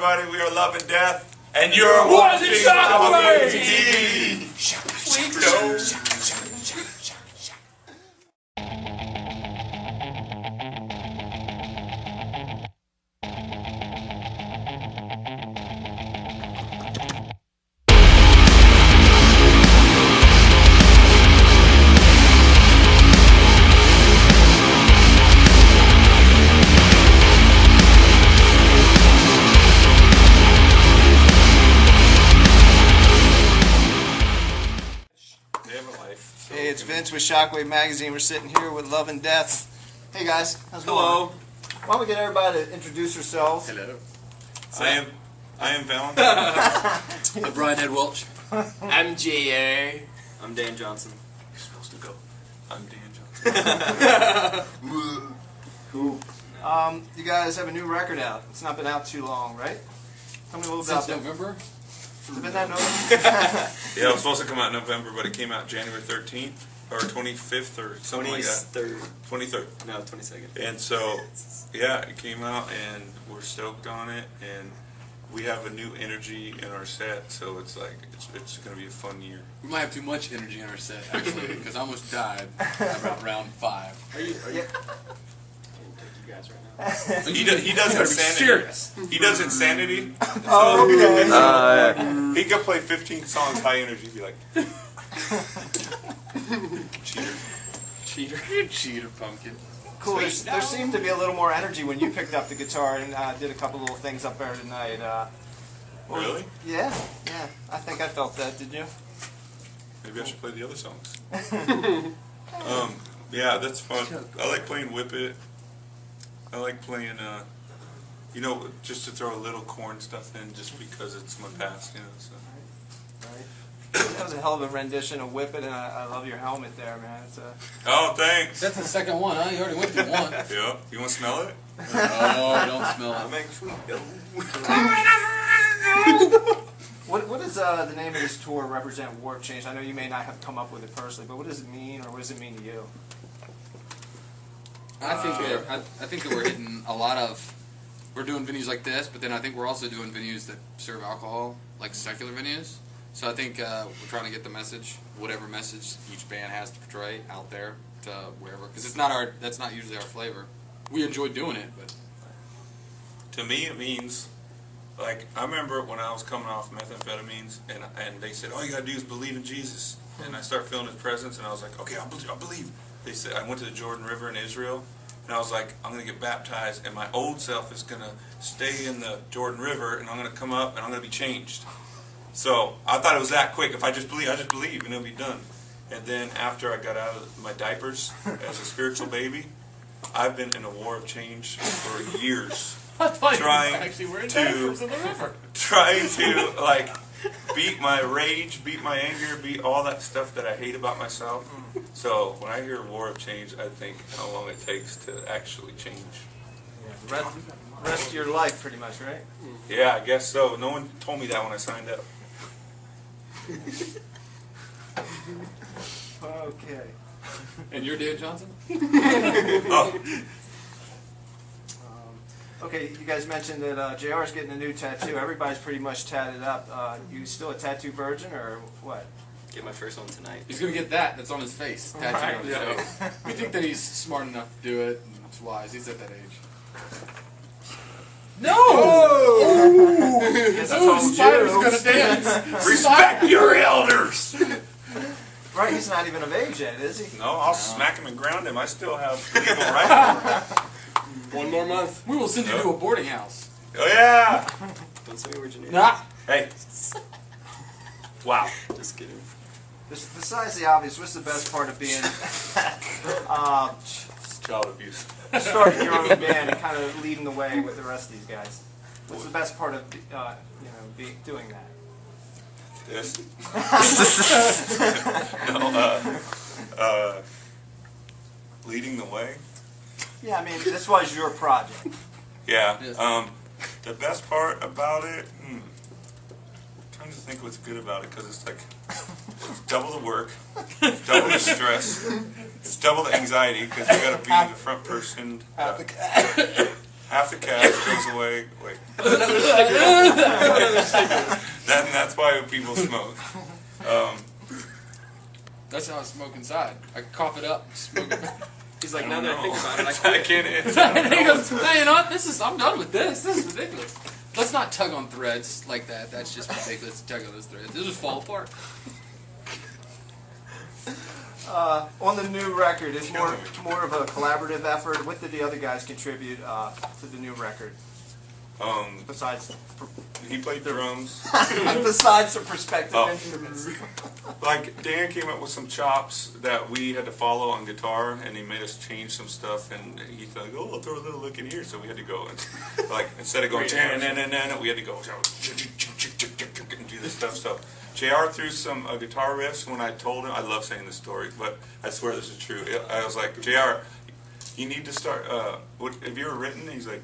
everybody. We are Love and Death. And you're watching Shockwave TV. Hey, it's Vince with Shockwave Magazine. We're sitting here with Love and Death. Hey guys, how's it going? Hello. Why don't we get everybody to introduce yourselves? Hello. I am Valentine. I'm Brian Ed Welch. I'm J.A. I'm Dan Johnson. You're supposed to go. I'm Dan Johnson. Cool. You guys have a new record out. It's not been out too long, right? Tell me a little bit about November? Has it been that November? Yeah, it was supposed to come out in November, but it came out January 13th or 25th or something like that. 23rd. No, 22nd. And so, yeah, it came out, and we're stoked on it, and we have a new energy in our set, so it's like it's going to be a fun year. We might have too much energy in our set, actually, because I almost died about round 5. Are you? Yeah. I can't take you guys right now. He does insanity. Serious. He does insanity. Oh, okay. He could play 15 songs high energy. Be like, cheater. Cheater. You cheater, pumpkin. Cool. There seemed to be a little more energy when you picked up the guitar and did a couple little things up there tonight. Really? Yeah. I think I felt that. Did you? Maybe I should play the other songs. Yeah, that's fun. I like playing Whip It. I like playing, just to throw a little Korn stuff in, just because it's my past, So. Right. That was a hell of a rendition of Whip It, and I love your helmet there, man. It's Oh, thanks. That's the second one, huh? You already went through one. Yeah. You want to smell it? Oh, don't smell it. Make sweet dough. What does the name of this tour represent? Warp Change. I know you may not have come up with it personally, but what does it mean, or what does it mean to you? I think that we're hitting a lot of. We're doing venues like this, but then I think we're also doing venues that serve alcohol, like secular venues. So I think we're trying to get the message, whatever message each band has to portray, out there to wherever, because that's not usually our flavor. We enjoy doing it, but To me, it means, like, I remember when I was coming off methamphetamines, and they said, all you gotta do is believe in Jesus. And I started feeling His presence, and I was like, okay, I'll believe. They said, I went to the Jordan River in Israel, and I was like, I'm going to get baptized, and my old self is going to stay in the Jordan River, and I'm going to come up, and I'm going to be changed. So I thought it was that quick. If I just believe, and it'll be done. And then after I got out of my diapers as a spiritual baby, I've been in a war of change for years. I thought Trying you actually were in to- diapers in the river. Trying to, like, beat my rage, beat my anger, beat all that stuff that I hate about myself. So when I hear war of change, I think how long it takes to actually change. Rest of your life, pretty much, right? Yeah, I guess so. No one told me that when I signed up. Okay. And you're Dan Johnson? Oh, Okay, you guys mentioned that JR's getting a new tattoo. Everybody's pretty much tatted up. You still a tattoo virgin, or what? Get my first one tonight. He's gonna get that. That's on his face. Tattooed on his Right. face. We think that he's smart enough to do it. And it's wise. He's at that age. No! Yes, I Oh, told Spider's you. gonna dance. respect your elders! Right, he's not even of age yet, is he? No, I'll smack him and ground him. I still have legal right. One more month. We will send you to a boarding house. Oh, yeah! Don't say words you need. Nah. Hey. Wow. Just kidding. Besides the obvious, what's the best part of being Child abuse. starting your own band and kind of leading the way with the rest of these guys? What's the best part of doing that? This. No, leading the way. Yeah, I mean, this was your project. Yeah. Yes. The best part about it, trying to think what's good about it, because it's like it's double the work, it's double the stress, it's double the anxiety, because you got to be the front person. half the cash goes away. Wait. That's why people smoke. That's how I smoke inside. I cough it up, smoke it. He's like, now that I think about it, I I quit. can't. And he goes, hey, you know what? I'm done with this. This is ridiculous. Let's not tug on threads like that. That's just ridiculous. Tug on those threads. They'll just fall apart. On the new record, it's more of a collaborative effort. What did the other guys contribute to the new record? Besides He played drums. besides the perspective Oh. instruments. Like Dan came up with some chops that we had to follow on guitar, and he made us change some stuff. And he's like, "Oh, I'll throw a little lick in here," so we had to go and like instead of going and we had to go and do this stuff. So JR threw some guitar riffs when I told him. I love saying this story, but I swear this is true. I was like, JR, you need to start. Have you ever written? He's like,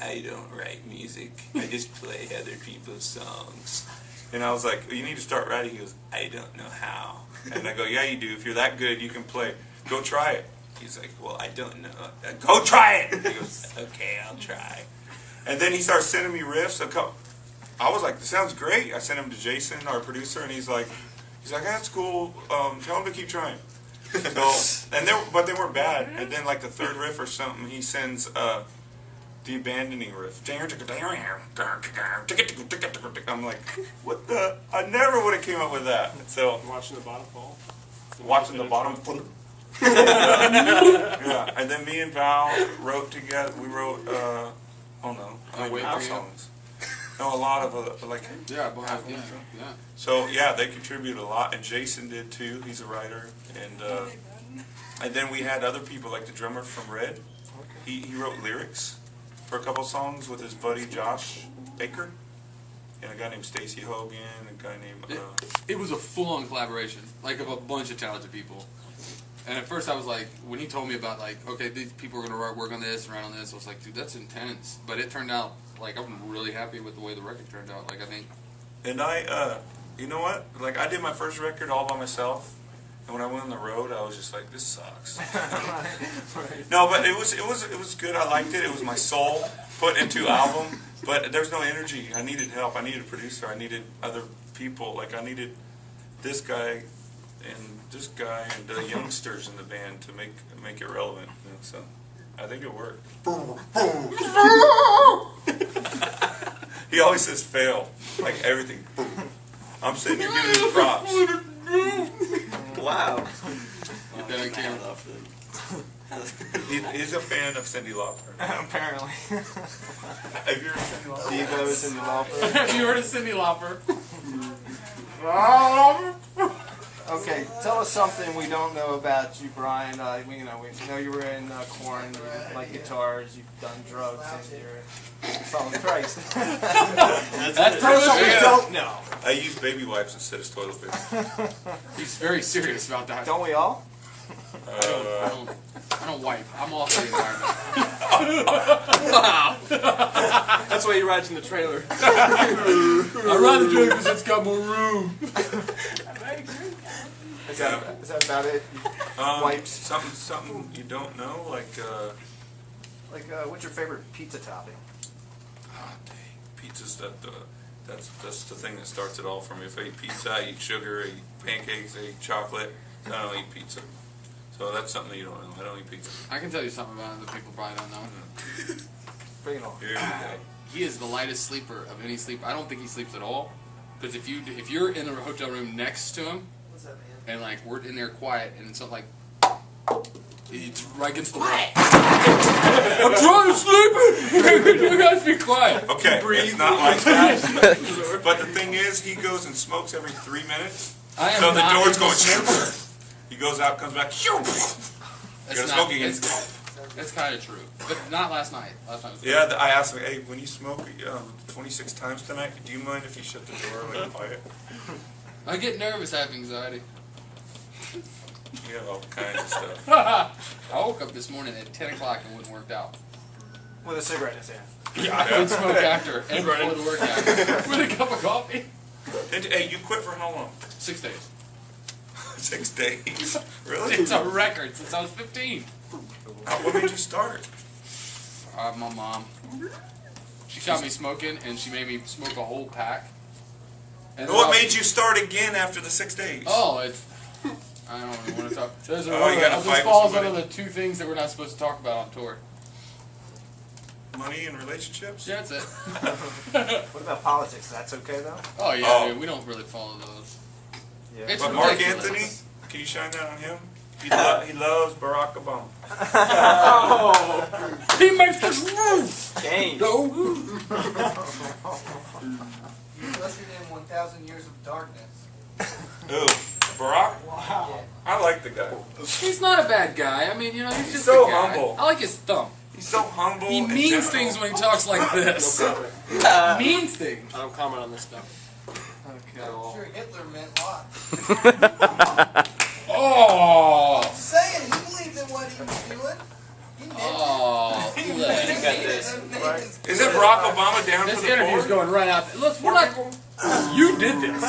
I don't write music. I just play other people's songs. And I was like, you need to start writing. He goes, I don't know how. And I go, yeah, you do. If you're that good, you can play. Go try it. He's like, well, I don't know. Go try it. He goes, okay, I'll try. And then he starts sending me riffs. I was like, this sounds great. I sent him to Jason, our producer, and he's like, that's cool. Tell him to keep trying. So, but they weren't bad. And then like the third riff or something, he sends the abandoning riff. I'm like, what the? I never would have came up with that. So Watching the bottom fall. watching the bottom. Yeah, and then me and Val wrote together. We wrote, house songs. No, a lot of like. Yeah, yeah. So yeah, they contribute a lot, and Jason did too. He's a writer, and then we had other people like the drummer from Red. He wrote lyrics for a couple songs with his buddy Josh Baker, and a guy named Stacy Hogan, and a guy named. It was a full-on collaboration, like of a bunch of talented people. And at first I was like, when he told me about like, okay, these people are gonna work on this and write on this, I was like, dude, that's intense. But it turned out like I'm really happy with the way the record turned out. Like I think. And you know what? Like I did my first record all by myself, and when I went on the road, I was just like, this sucks. No, but it was good. I liked it. It was my soul put into album, but there's no energy. I needed help. I needed a producer. I needed other people. Like I needed this guy and this guy and the youngsters in the band to make it relevant. You know, so I think it worked. He always says fail, like everything. I'm sitting here giving him props. Wow. Get that on camera. He's a fan of Cyndi Lauper. Apparently. Have you heard of Cyndi Lauper? Devo is in the Lauper. Have you heard of Cyndi Lauper? Okay, tell us something we don't know about you, Brian. We know you were in Korn, you like guitars, you've done drugs, and you're following Christ. That's Tell us something we don't know. I use baby wipes instead of toilet paper. He's very serious about that. Don't we all? I don't wipe. I'm off the environment. Wow. That's why he rides in the trailer. I ride the trailer because it's got more room. Is that about it? Wipes? Something you don't know, like What's your favorite pizza topping? dang, pizza's that's the thing that starts it all for me. If I eat pizza, I eat sugar, I eat pancakes, I eat chocolate. I don't eat pizza. So that's something that you don't know. I don't eat pizza. I can tell you something about him that people probably don't know. Bring it on. Here we go. He is the lightest sleeper of any sleeper. I don't think he sleeps at all. Because if you're in a hotel room next to him, What's that, man? and like we're in there quiet, and it's something like it's right against the wall. I'm trying to sleep. You guys be quiet. Okay, it's not like that. But the thing is, he goes and smokes every 3 minutes. I am So the not door's a going. smoker. He goes out, comes back. You're That's smoking again. That's kind of true, but not last night. Last night was Yeah, I asked him, hey, when you smoke 26 times tonight, do you mind if you shut the door like quiet? I get nervous. I have anxiety. You have all kinds of stuff. I woke up this morning at 10 o'clock and wouldn't work out. With a cigarette in his hand. Yeah, I would smoke after and before the workout with a cup of coffee. And, hey, you quit for how long? 6 days. 6 days. Really? It's a record since I was 15. What made you start? My mom. She caught me smoking, and she made me smoke a whole pack. And What made you start again after the 6 days? Oh, it's. I don't even want to talk. There's Oh, you gotta this fight with falls somebody? under the 2 things that we're not supposed to talk about on tour. Money and relationships? Yeah, that's it. What about politics? That's okay though. Oh yeah, Oh. dude, we don't really follow those. Yeah. It's But Mark ridiculous. Anthony, can you shine that on him? He loves Barack Obama. He makes us move. Change. No. He's ushered in 1,000 years of darkness. Ooh, Barack? Wow. I like the guy. He's not a bad guy. I mean, you know, he's just so a guy. humble. I like his thumb. He's so humble. He and means gentle. things when he talks like this. No comment. He means things. I don't comment on this stuff. Okay. I'm sure Hitler meant lots. Oh. Saying he believed in what he was doing. He meant Oh. it. You got this. Is it Barack Obama down This for the interview's poor? going right out. Look, we're not. You did this.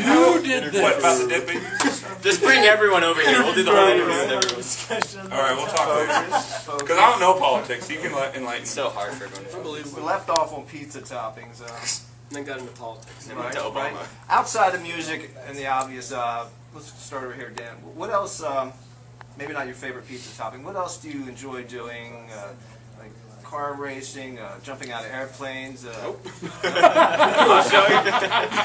You did this. What, about the dead babies? Just bring everyone over here. We'll do the whole interview with everyone. Discussion. All right, we'll talk later. Focus. Because I don't know politics. You can enlighten It's me. so hard for everyone to We Unbelievable. left off on pizza toppings. And then got into politics. And went to Obama. Outside of music and the obvious, let's start over here, Dan. What else? Maybe not your favorite pizza topping. What else do you enjoy doing? Like car racing, jumping out of airplanes. I'll show you.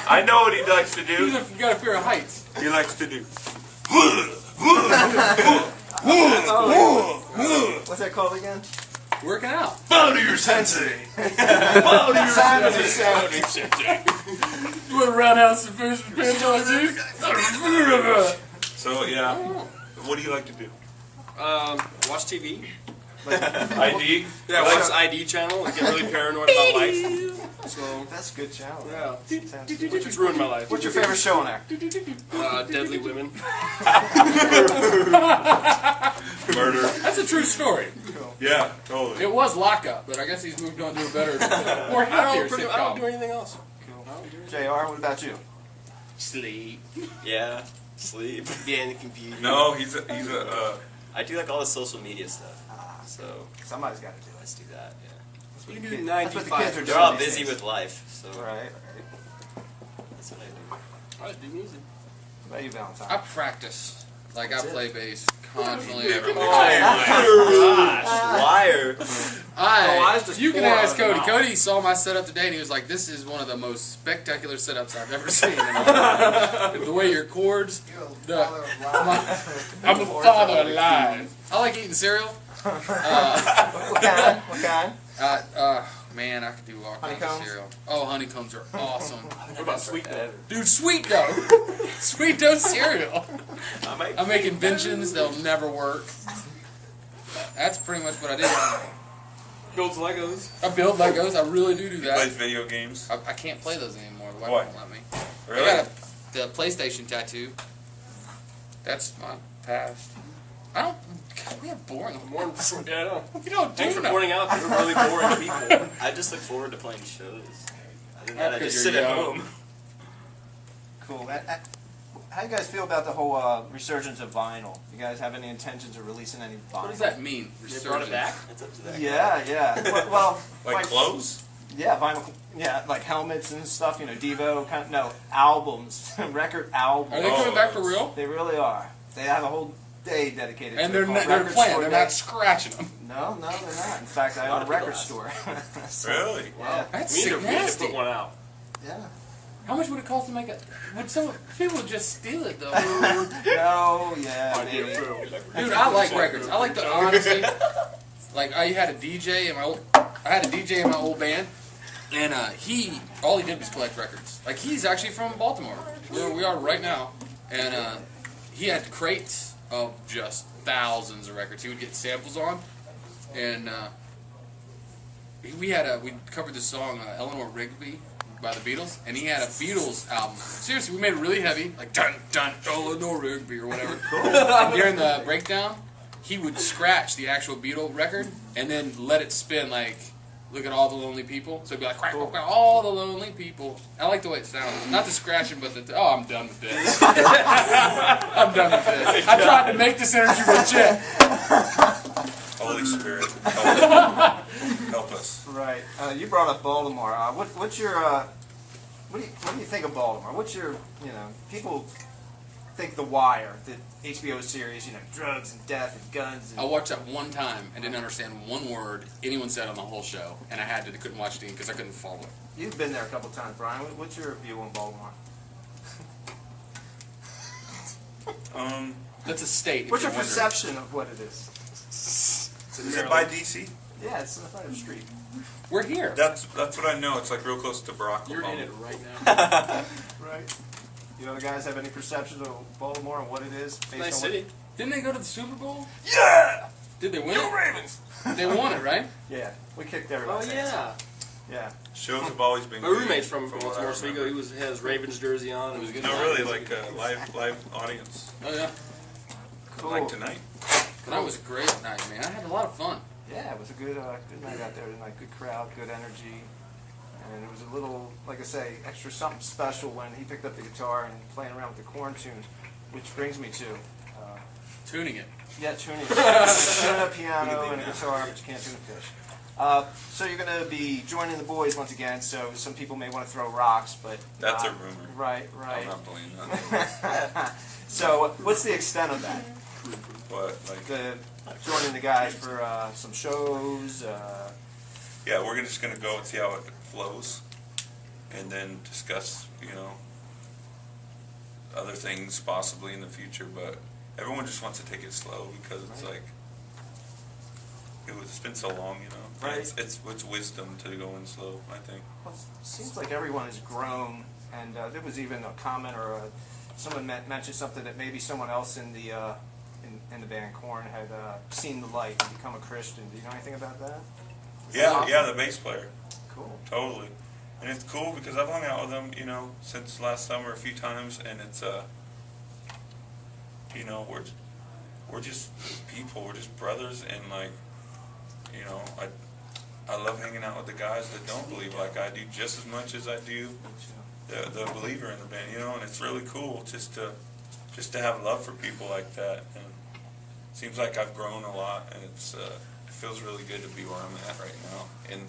I know what he likes to do. You got a fear of heights. He likes to do. What's that called again? Working out. Bow to your sensei. You want to roundhouse the first depends on you? So, yeah. What do you like to do? Watch TV. ID? Yeah, watch the ID channel and get really paranoid about life. So, That's a good channel. yeah. Sounds good. Which has ruined my life. What's your favorite show on there? Deadly Women. Murder. That's a true story. Yeah, totally. It was Lockup, but I guess he's moved on to a better, more happier I don't do sitcom. anything else. JR, what about you? Sleep. Yeah. Sleep. Being confused. No, he's a I do like all the social media stuff. So Somebody's got to do it. let's do that. Yeah. You do That's what the kids are 95. doing. They're all these busy days. with life. So Right. that's what I I do music. What about you, Valentine? I practice. Like, I play bass constantly. do. Every Liar. I was just You can poor ask out of the Cody. mouth. Cody saw my setup today, and he was like, "This is one of the most spectacular setups I've ever seen." And the way your chords, You're a the, father of lies. I'm a father of lies. I like eating cereal. What kind? What kind? Man, I could do all kinds of Honeycombs? cereal. Oh, honeycombs are awesome. What about sweet dough? Dude, sweet dough. Sweet dough cereal. I make inventions that'll never work. That's pretty much what I do. Builds Legos. I build Legos. I really do He plays that. video games. I can't play those anymore. The wife Why? won't let me. Really? I got the PlayStation tattoo. That's my past. I don't. God, we have boring. More yeah, I know. We don't do Thanks for nothing. pointing out that we're really boring people. I just look forward to playing shows. Other than That's that, I 'cause just you're sit at young. home. Cool. How do you guys feel about the whole resurgence of vinyl? You guys have any intentions of releasing any vinyl? What does that mean? They brought it back. Resurgence? It's up to that. Yeah, yeah. Well, Like clothes? yeah, vinyl. Yeah, like helmets and stuff. You know, Devo. No, albums, record albums. Are they coming back for real? They really are. They have a whole day dedicated And to they're it. called they're Record playing. Store They're Day. not scratching them. No, they're not. In fact, I A lot own a of people record ask. store. So, Really? Yeah. That's We need sick to nasty. put one out. Yeah. How much would it cost to make a? Would some people just steal it though? No, yeah, Idea maybe. through. Dude, I like records. I like the honesty. Like I had a DJ in my old band, and all he did was collect records. Like he's actually from Baltimore, where we are right now, and he had crates of just thousands of records. He would get samples on, and we covered the song Eleanor Rigby by the Beatles, and he had a Beatles album. Seriously, we made it really heavy, like dun dun Eleanor Rigby or whatever. And during the breakdown, he would scratch the actual Beatle record and then let it spin like, look at all the lonely people. So it'd be like, quack, quack, quack, all the lonely people. I like the way it sounds. Not the scratching, but the, I'm done with this. I'm done with this. I tried to make this energy legit. A Holy Spirit, help us. Right. You brought up Baltimore. What's your what do you think of Baltimore? What's your people think The Wire, the HBO series, drugs and death and guns. I watched that one time and didn't understand one word anyone said on the whole show, and couldn't watch it because I couldn't follow it. You've been there a couple times, Brian. What's your view on Baltimore? That's a state. if What's your you're wondering. perception of what it is? Is it by DC? Yeah, it's right up the street. We're here. That's what I know. It's like real close to Barack Obama. You're in it right now. Right. You other guys have any perception of Baltimore and what it is? Based Nice on city. Didn't they go to the Super Bowl? Yeah! Did they win Go it? Ravens! They won it, right? Yeah, we kicked Oh everybody's ass. yeah. Yeah. Shows have always been My good, roommate's from what I Baltimore, so remember. he has Ravens jersey on. It was good. No, really, like live audience. Oh yeah. Cool. Like tonight. That was a great night, man. I had a lot of fun. Yeah, it was a good night out there tonight. Good crowd, good energy. And it was a little, like I say, extra something special when he picked up the guitar and playing around with the Korn tunes, which brings me to Tuning it. yeah, tuning. Tune a piano and a guitar, but you can't tune a fish. So you're going to be joining the boys once again. So some people may want to throw rocks, but That's a rumor. Right, I'm right. not believing that. So what's the extent of that? But, like, Joining the guys for some shows. yeah, we're just going to go and see how it flows. And then discuss, other things possibly in the future. But everyone just wants to take it slow because it's like, it's been so long, Right. It's wisdom to go in slow, I think. Well, it seems like everyone has grown, and there was even a comment or someone mentioned something that maybe someone else in the in the band Korn had seen the light and become a Christian. Do you know anything about that? Is that Yeah, awesome? yeah, the bass player. Cool. Totally. And it's cool because I've hung out with them, since last summer a few times, and it's, we're just people, we're just brothers, and like, I love hanging out with the guys that don't believe like I do just as much as I do the believer in the band, and it's really cool just to have love for people like that, and it seems like I've grown a lot, and it feels really good to be where I'm at right now, and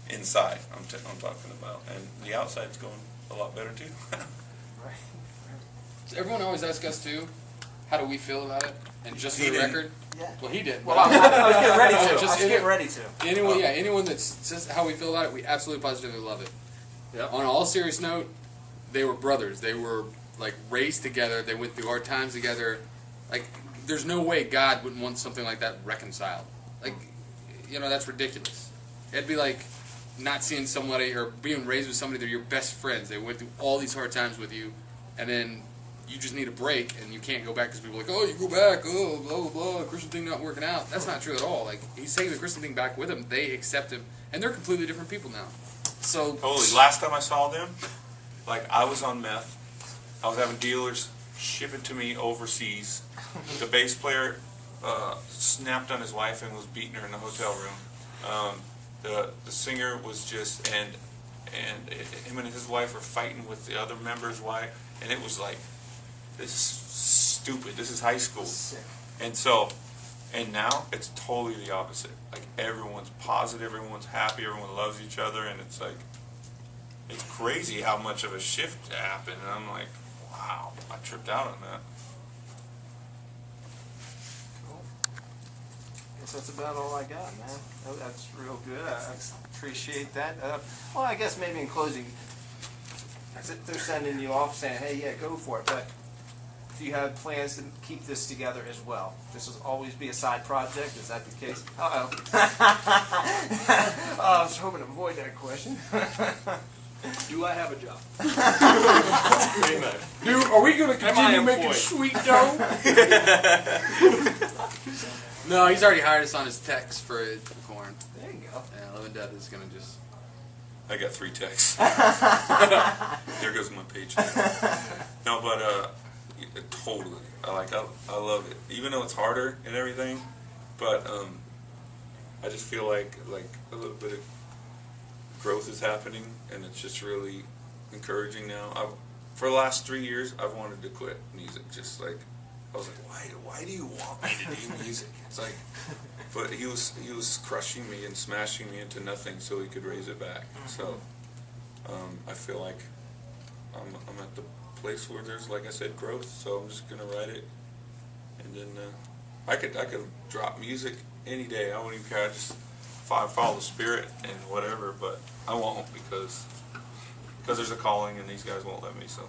inside I'm talking about, and the outside's going a lot better too. Right. So everyone always asks us too, how do we feel about it? And just for He the didn't. record, Yeah. well, he did. Well, but I was getting ready to. Oh, I just was getting ready to. anyone that says how we feel about it, we absolutely positively love it. Yep. On an all serious note, they were brothers. They were like raised together. They went through hard times together. Like, there's no way God wouldn't want something like that reconciled. Like, that's ridiculous. It'd be like not seeing somebody or being raised with somebody. They're your best friends. They went through all these hard times with you, and then you just need a break, and you can't go back because people are like, oh, you go back, oh, blah, blah, blah, Christian thing not working out. That's not true at all. Like, he's taking the Christian thing back with him. They accept him, and they're completely different people now. So, Totally. Last time I saw them, like, I was on meth. I was having dealers ship it to me overseas. The bass player snapped on his wife and was beating her in the hotel room. The singer was just, and him and his wife were fighting with the other member's wife, and it was like, this is stupid. This is high school. Sick. And now it's totally the opposite. Like, everyone's positive, everyone's happy, everyone loves each other, and it's like, it's crazy how much of a shift happened. And I'm like, wow, I tripped out on that. Cool. Guess that's about all I got, man. That's real good. I appreciate that. Well, I guess maybe in closing, they're sending you off saying, hey, yeah, go for it. But do you have plans to keep this together as well? This will always be a side project? Is that the case? Uh-oh. I was hoping to avoid that question. Do I have a job? dude, are we going to Am I continue making employed? sweet dough? No, he's already hired us on his techs for Korn. There you go. Yeah, Love and Death is going to just... I got 3 texts. There goes my paycheck. No, but totally. I love it. Even though it's harder and everything, but I just feel like a little bit of growth is happening, and it's just really encouraging now. For the last 3 years, I've wanted to quit music. Just like, I was like, why do you want me to do music? It's like, but he was crushing me and smashing me into nothing so he could raise it back. So I feel like I'm at the place where there's, like I said, growth. So I'm just gonna write it, and then I could drop music any day. I wouldn't even care. I just follow the spirit and whatever, but I won't because there's a calling and these guys won't let me. So.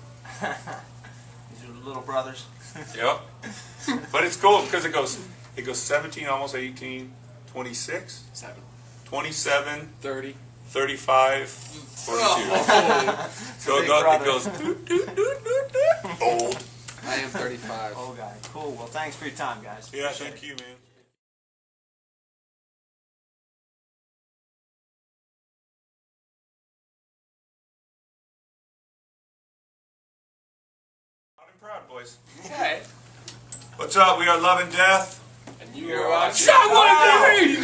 These are little brothers. Yep. But it's cool because it goes 17, almost 18, 26, 27, 30. 35, 42. So Big it brother. goes doot, doot, doot, doot, doot. Old. I am 35. Oh, guy. Cool. Well, thanks for your time, guys. Yeah, Appreciate thank it. you, man. Loud and proud, boys. Okay. What's up? We are Love and Death. And you are watching. Shockwave!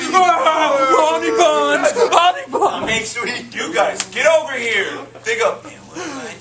Make sweet. You guys, get over here. Dig up. Man, what am I